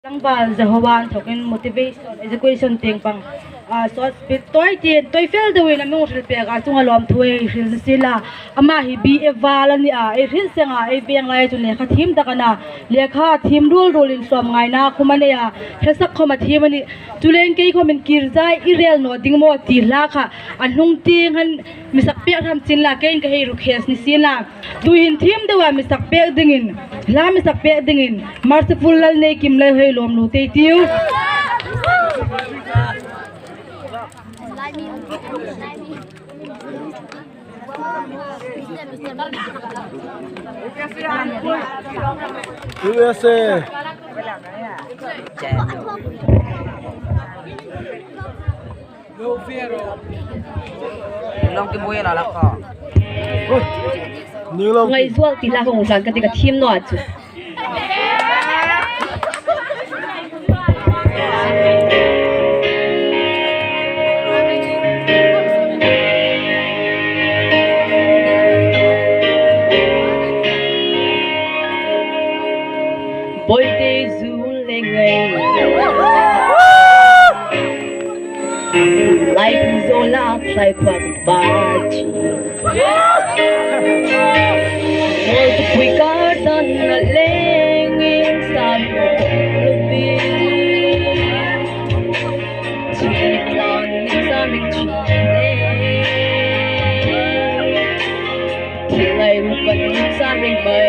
Langbal Jehovah token motivation education ting pang so speed toy fail the way na mo sil pe ga chunga lom thui sil sila ama hi bi eval ani a e rin senga e beng lai chu le kha thim ta kana le kha thim rul in som ngai na khumane ya thesak khoma thim ani tuleng ke khomen kirjai irel no ding mo ti la kha anung ting han misak pe tham chin la ke ka hi ru khes ni sina tu hin thim de wa misak pe dingin la misak pe dingin Mercyful lal nei kim lai hei lom nu te tiu USA. Long cái bôi là có. NGAIHZUAL ti la Khongsai ka ti ka thim no chu boy te zu le ngai life is all out like what party all the quick art on the laying inside the beat chili clown examic chile till I open examic my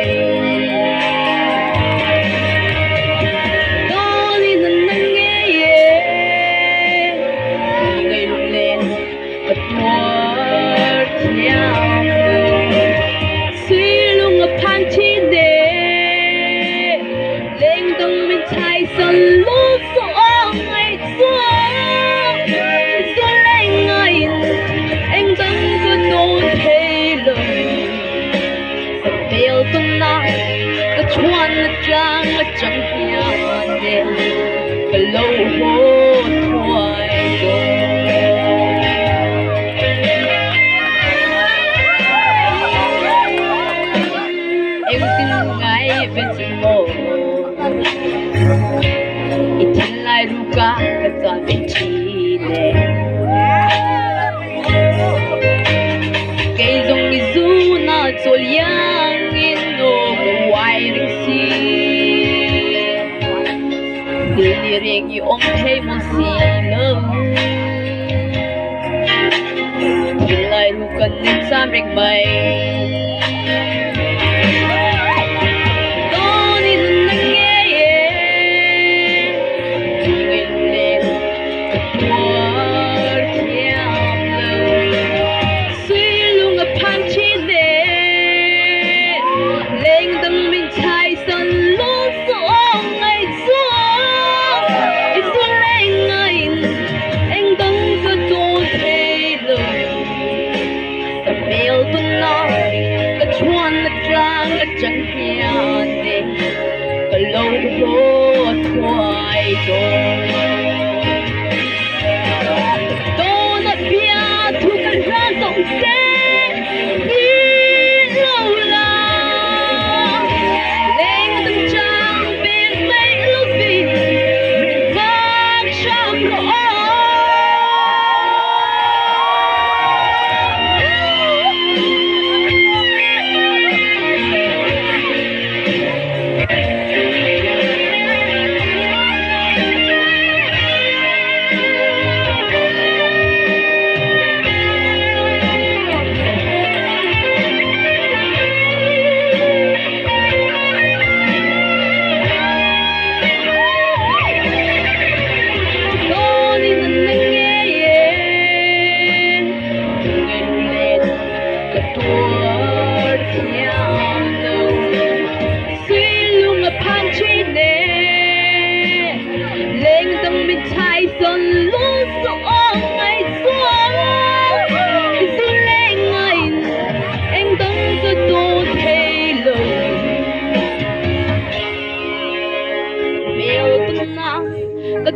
trang chẳng hiểu đến cái lâu hốt hoài rồi em tin ngay về tình mộ ít tin lại ru cả cái ta bên chi này cái dòng đi du na cho liang in đồ hoài đình si Dili ring you on hey mo silo Dilay lukan din sa ring may Doni na nangyaya Ngayon ulit Katwar kiyam lang Silong a panchi de Leng dang min chai san lung so ngay so chẳng hiểu đến cái lâu hốt hoài rồi tôi nói bia thu cái ra rộng xe đi lâu là lên từng trang bên mấy lúc vì vang trong lỗ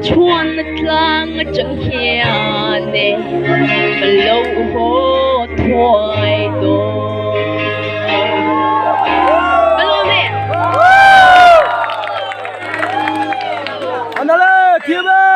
chuan na tlang chẳng hiểu nè mà lâu hốt hoài rồi alo nè Andale, kibe.